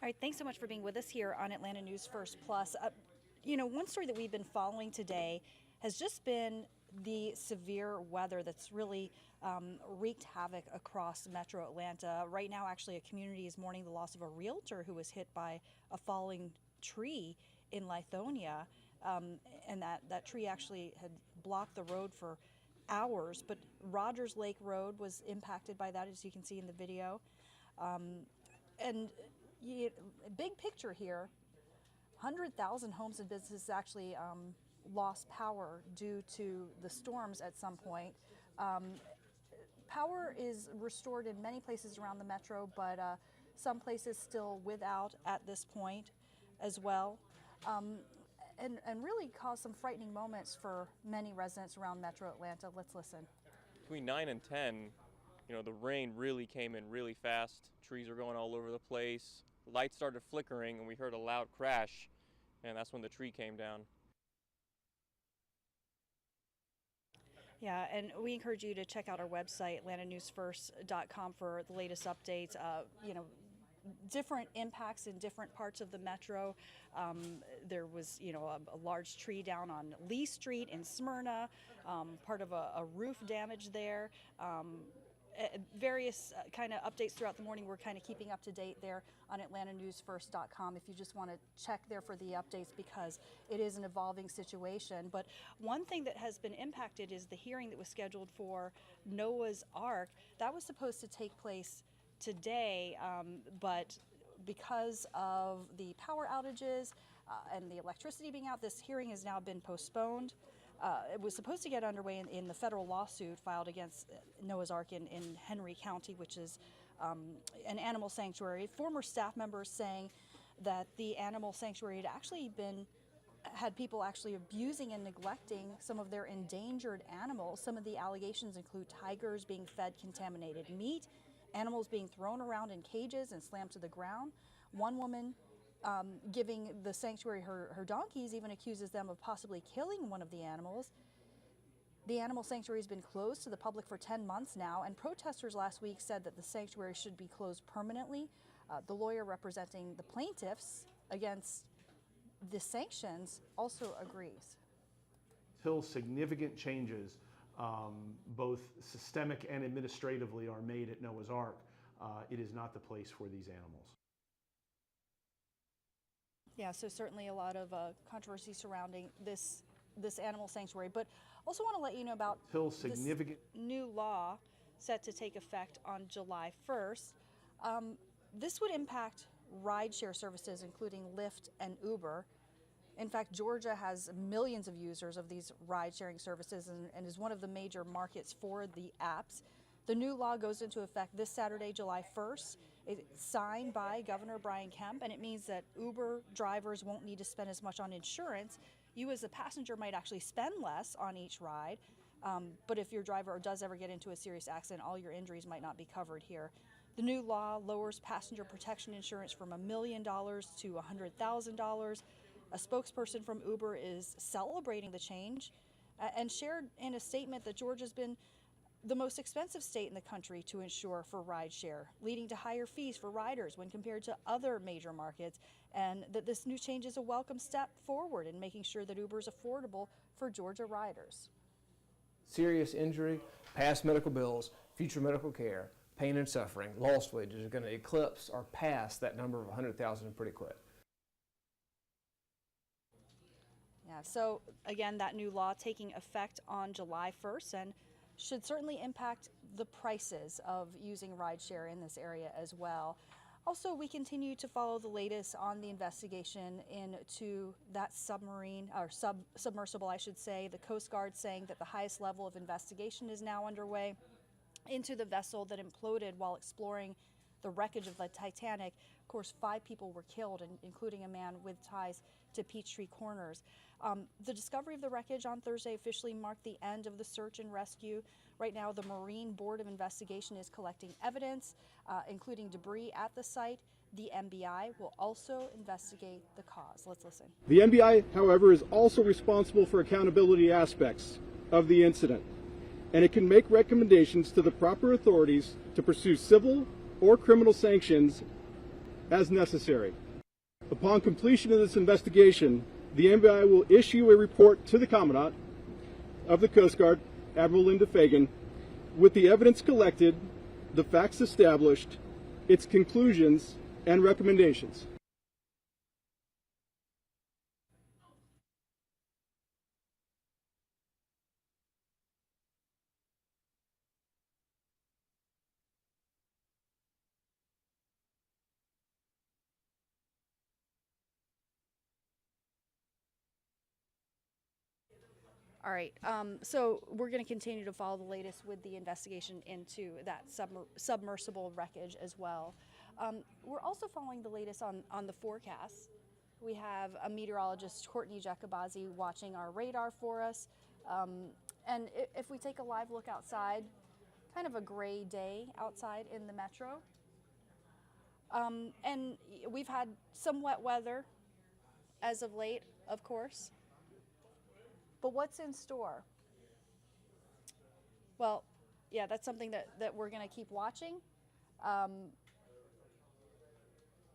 All right, thanks so much for being with us here on Atlanta News First Plus. One story that we've been following today has just been the severe weather that's really wreaked havoc across metro Atlanta. Right now, actually, a community is mourning the loss of a realtor who was hit by a falling tree in Lithonia, and that tree actually had blocked the road for hours. But Rogers Lake Road was impacted by that, as you can see in the video. Big picture here, 100,000 homes and businesses actually lost power due to the storms at some point. Power is restored in many places around the metro, but some places still without at this point as well. And really caused some frightening moments for many residents around metro Atlanta. Let's listen. Between 9 and 10, the rain really came in really fast. Trees were going all over the place. Lights started flickering and we heard a loud crash, and that's when the tree came down. Yeah, and we encourage you to check out our website, atlantanewsfirst.com, for the latest updates. Different impacts in different parts of the metro. There was, a large tree down on Lee Street in Smyrna, part of a roof damage there. Various kind of updates throughout the morning. We're kind of keeping up to date there on atlantanewsfirst.com if you just want to check there for the updates, because it is an evolving situation. But one thing that has been impacted is the hearing that was scheduled for Noah's Ark. That was supposed to take place today, but because of the power outages and the electricity being out, this hearing has now been postponed. It was supposed to get underway in the federal lawsuit filed against Noah's Ark in Henry County, which is an animal sanctuary. Former staff members saying that the animal sanctuary had people actually abusing and neglecting some of their endangered animals. Some of the allegations include tigers being fed contaminated meat, animals being thrown around in cages and slammed to the ground. One woman giving the sanctuary her donkeys even accuses them of possibly killing one of the animals. The animal sanctuary has been closed to the public for 10 months now, and protesters last week said that the sanctuary should be closed permanently. The lawyer representing the plaintiffs against the sanctions also agrees. Until significant changes, both systemic and administratively, are made at Noah's Ark, it is not the place for these animals. Yeah, so certainly a lot of controversy surrounding this animal sanctuary, but also want to let you know about this new law set to take effect on July 1st. This would impact rideshare services, including Lyft and Uber. In fact, Georgia has millions of users of these ride-sharing services and is one of the major markets for the apps. The new law goes into effect this Saturday, July 1st. It's signed by Governor Brian Kemp, and it means that Uber drivers won't need to spend as much on insurance. You as a passenger might actually spend less on each ride, but if your driver does ever get into a serious accident, all your injuries might not be covered here. The new law lowers passenger protection insurance from $1 million to $100,000. A spokesperson from Uber is celebrating the change and shared in a statement that Georgia's been the most expensive state in the country to insure for rideshare, leading to higher fees for riders when compared to other major markets, and that this new change is a welcome step forward in making sure that Uber is affordable for Georgia riders. Serious injury, past medical bills, future medical care, pain and suffering, lost wages are going to eclipse or pass that number of 100,000 pretty quick. Yeah, so again, that new law taking effect on July 1st and should certainly impact the prices of using rideshare in this area as well. Also, we continue to follow the latest on the investigation into that submarine, or submersible, I should say. The Coast Guard saying that the highest level of investigation is now underway into the vessel that imploded while exploring the wreckage of the Titanic. Of course, 5 people were killed, including a man with ties to Peachtree Corners. The discovery of the wreckage on Thursday officially marked the end of the search and rescue. Right now, the Marine Board of Investigation is collecting evidence, including debris at the site. The MBI will also investigate the cause. Let's listen. The MBI, however, is also responsible for accountability aspects of the incident, and it can make recommendations to the proper authorities to pursue civil or criminal sanctions as necessary. Upon completion of this investigation, the MBI will issue a report to the Commandant of the Coast Guard, Admiral Linda Fagan, with the evidence collected, the facts established, its conclusions, and recommendations. All right, so we're going to continue to follow the latest with the investigation into that submersible wreckage as well. We're also following the latest on the forecast. We have a meteorologist, Courtney Jacobazi, watching our radar for us. And if we take a live look outside, kind of a gray day outside in the metro. And we've had some wet weather as of late, of course. But what's in store? Well, yeah, that's something that we're going to keep watching.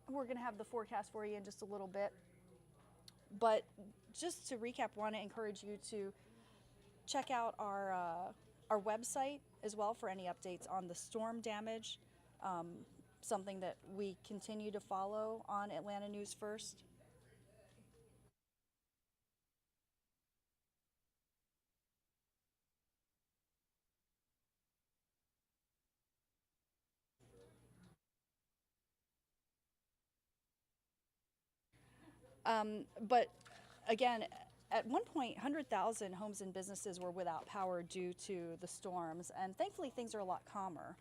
We're going to have the forecast for you in just a little bit. But just to recap, I want to encourage you to check out our website as well for any updates on the storm damage, something that we continue to follow on Atlanta News First. But again, at one point, 100,000 homes and businesses were without power due to the storms, and thankfully things are a lot calmer.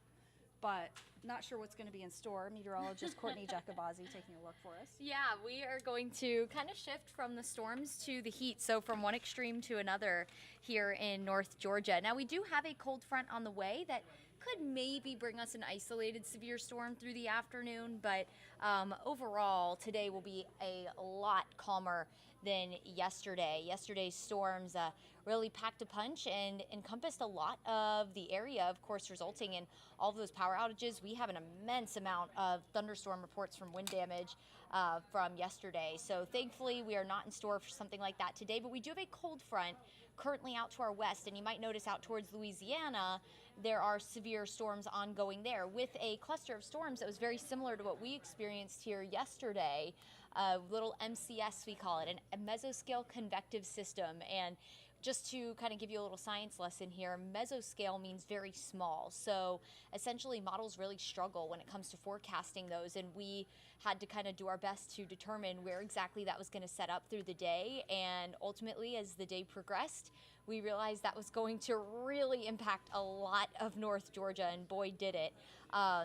But not sure what's going to be in store. Meteorologist Courtney Jacobazi taking a look for us. Yeah, we are going to kind of shift from the storms to the heat, so from one extreme to another here in North Georgia. Now, we do have a cold front on the way that could maybe bring us an isolated severe storm through the afternoon, but overall, today will be a lot calmer than yesterday. Yesterday's storms really packed a punch and encompassed a lot of the area, of course, resulting in all of those power outages. We have an immense amount of thunderstorm reports from wind damage from yesterday. So thankfully, we are not in store for something like that today, but we do have a cold front currently out to our west, and you might notice out towards Louisiana, there are severe storms ongoing there with a cluster of storms that was very similar to what we experienced here yesterday. A little MCS, we call it, a mesoscale convective system. And just to kind of give you a little science lesson here, mesoscale means very small. So essentially models really struggle when it comes to forecasting those, and we had to kind of do our best to determine where exactly that was going to set up through the day. And ultimately, as the day progressed, we realized that was going to really impact a lot of North Georgia, and boy, did it.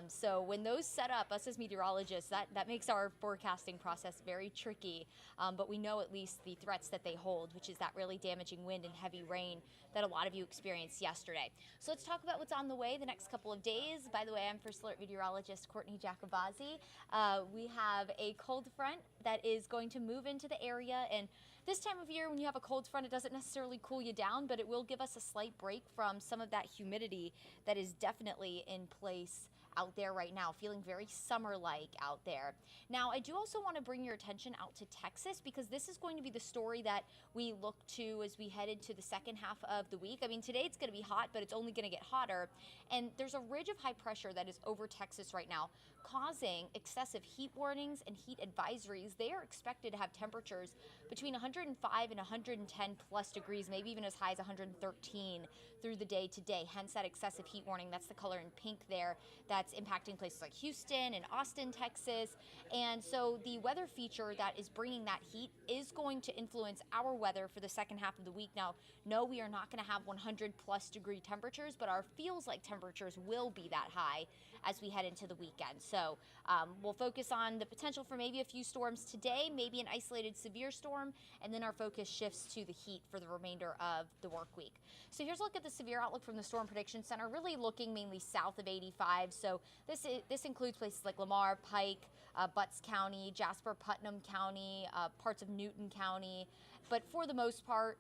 So when those set up, us as meteorologists, that makes our forecasting process very tricky, but we know at least the threats that they hold, which is that really damaging wind and heavy rain that a lot of you experienced yesterday. So let's talk about what's on the way the next couple of days. By the way, I'm First Alert meteorologist Courtney Jacobazi. We have a cold front that is going to move into the area, and this time of year when you have a cold front, it doesn't necessarily cool you down, but it will give us a slight break from some of that humidity that is definitely in place out there right now, feeling very summer-like out there. Now, I do also want to bring your attention out to Texas, because this is going to be the story that we look to as we head into the second half of the week. I mean, today it's going to be hot, but it's only going to get hotter. And there's a ridge of high pressure that is over Texas right now, causing excessive heat warnings and heat advisories. They are expected to have temperatures between 105 and 110 plus degrees, maybe even as high as 113 through the day today, hence that excessive heat warning. That's the color in pink there. That's impacting places like Houston and Austin, Texas. And so the weather feature that is bringing that heat is going to influence our weather for the second half of the week. Now, no, we are not going to have 100 plus degree temperatures, but our feels like temperatures will be that high as we head into the weekend. So we'll focus on the potential for maybe a few storms today, maybe an isolated severe storm, and then our focus shifts to the heat for the remainder of the work week. So here's a look at the severe outlook from the Storm Prediction Center, really looking mainly south of 85. So this includes places like Lamar, Pike, Butts County, Jasper, Putnam County, parts of Newton County. But for the most part,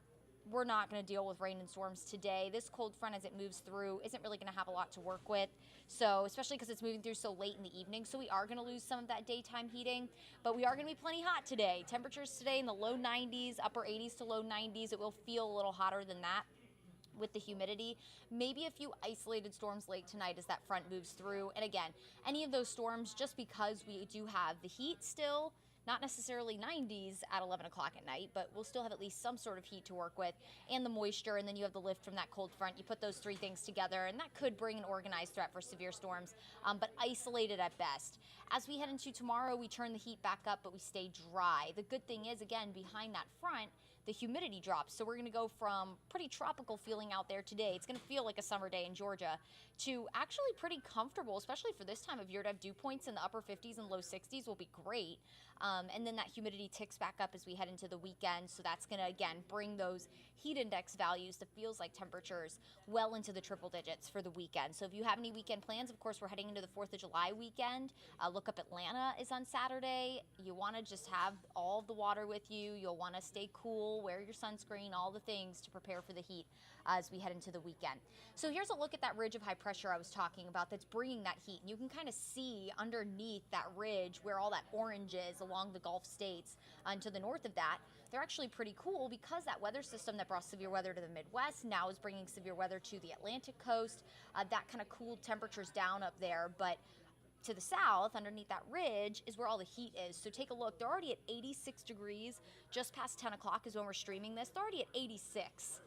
we're not going to deal with rain and storms today. This cold front, as it moves through, isn't really going to have a lot to work with. So, especially because it's moving through so late in the evening. So we are going to lose some of that daytime heating, but we are going to be plenty hot today. Temperatures today in the low 90s, upper 80s to low 90s. It will feel a little hotter than that with the humidity. Maybe a few isolated storms late tonight as that front moves through. And again, any of those storms, just because we do have the heat still, not necessarily 90s at 11 o'clock at night, but we'll still have at least some sort of heat to work with, and the moisture, and then you have the lift from that cold front. You put those three things together, and that could bring an organized threat for severe storms, but isolated at best. As we head into tomorrow, we turn the heat back up, but we stay dry. The good thing is, again, behind that front, the humidity drops. So we're going to go from pretty tropical feeling out there today. It's going to feel like a summer day in Georgia to actually pretty comfortable, especially for this time of year. To have dew points in the upper 50s and low 60s will be great. And then that humidity ticks back up as we head into the weekend. So that's going to, again, bring those heat index values to feels like temperatures well into the triple digits for the weekend. So if you have any weekend plans, of course, we're heading into the 4th of July weekend. Look up Atlanta is on Saturday. You want to just have all of the water with you. You'll want to stay cool, wear your sunscreen, all the things to prepare for the heat as we head into the weekend. So here's a look at that ridge of high pressure I was talking about that's bringing that heat. And you can kind of see underneath that ridge where all that orange is along the Gulf states. And to the north of that, they're actually pretty cool because that weather system that brought severe weather to the Midwest now is bringing severe weather to the Atlantic coast. That kind of cooled temperatures down up there. But to the south, underneath that ridge, is where all the heat is. So take a look. They're already at 86 degrees. Just past 10 o'clock is when we're streaming this. They're already at 86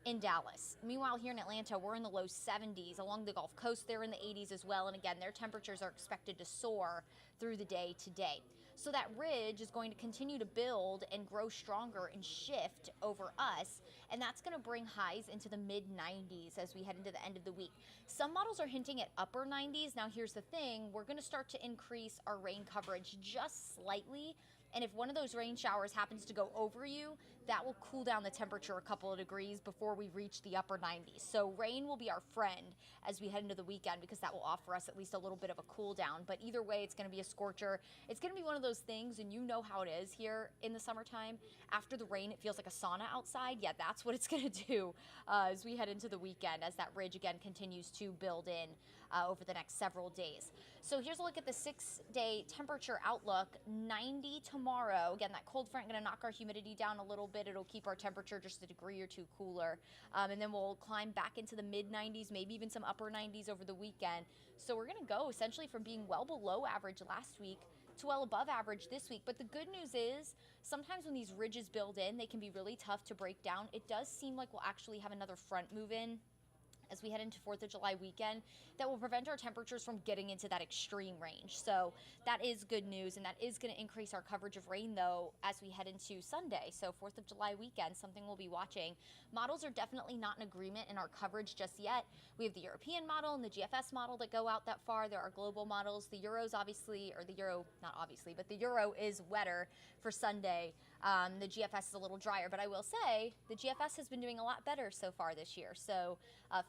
in Dallas. Meanwhile, here in Atlanta, we're in the low 70s. Along the Gulf Coast, they're in the 80s as well. And again, their temperatures are expected to soar through the day today. So that ridge is going to continue to build and grow stronger and shift over us. And that's going to bring highs into the mid 90s as we head into the end of the week. Some models are hinting at upper 90s. Now, here's the thing. We're going to start to increase our rain coverage just slightly. And if one of those rain showers happens to go over you, that will cool down the temperature a couple of degrees before we reach the upper 90s. So rain will be our friend as we head into the weekend because that will offer us at least a little bit of a cool down. But either way, it's going to be a scorcher. It's going to be one of those things, and you know how it is here in the summertime. After the rain, it feels like a sauna outside. Yeah, that's what it's going to do as we head into the weekend as that ridge again continues to build in over the next several days. So here's a look at the 6-day temperature outlook. 90 tomorrow. Again, that cold front going to knock our humidity down a little bit. It'll keep our temperature just a degree or two cooler. And then we'll climb back into the mid 90s, maybe even some upper 90s over the weekend. So we're going to go essentially from being well below average last week to well above average this week. But the good news is sometimes when these ridges build in, they can be really tough to break down. It does seem like we'll actually have another front move in as we head into 4th of July weekend that will prevent our temperatures from getting into that extreme range. So that is good news, and that is going to increase our coverage of rain, though, as we head into Sunday. So 4th of July weekend, something we'll be watching. Models are definitely not in agreement in our coverage just yet. We have the European model and the GFS model that go out that far. There are global models. The Euro's obviously, or the Euro, not obviously, but the Euro is wetter for Sunday. The GFS is a little drier, but I will say the GFS has been doing a lot better so far this year. So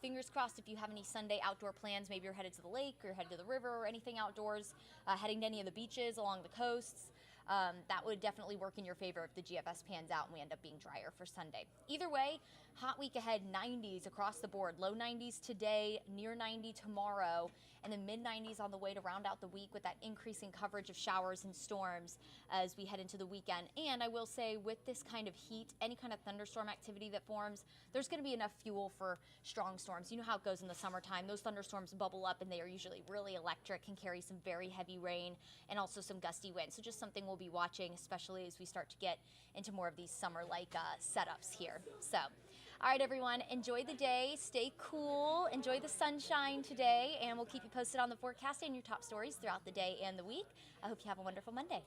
fingers crossed if you have any Sunday outdoor plans, maybe you're headed to the lake or you're headed to the river or anything outdoors, heading to any of the beaches along the coasts. That would definitely work in your favor if the GFS pans out and we end up being drier for Sunday. Either way, hot week ahead, 90s across the board. Low 90s today, near 90 tomorrow, and then mid 90s on the way to round out the week with that increasing coverage of showers and storms as we head into the weekend. And I will say, with this kind of heat, any kind of thunderstorm activity that forms, there's going to be enough fuel for strong storms. You know how it goes in the summertime. Those thunderstorms bubble up and they are usually really electric, can carry some very heavy rain and also some gusty wind. So just something we'll be watching, especially as we start to get into more of these summer-like setups here. So, all right, everyone, enjoy the day, stay cool, enjoy the sunshine today, and we'll keep you posted on the forecast and your top stories throughout the day and the week. I hope you have a wonderful Monday.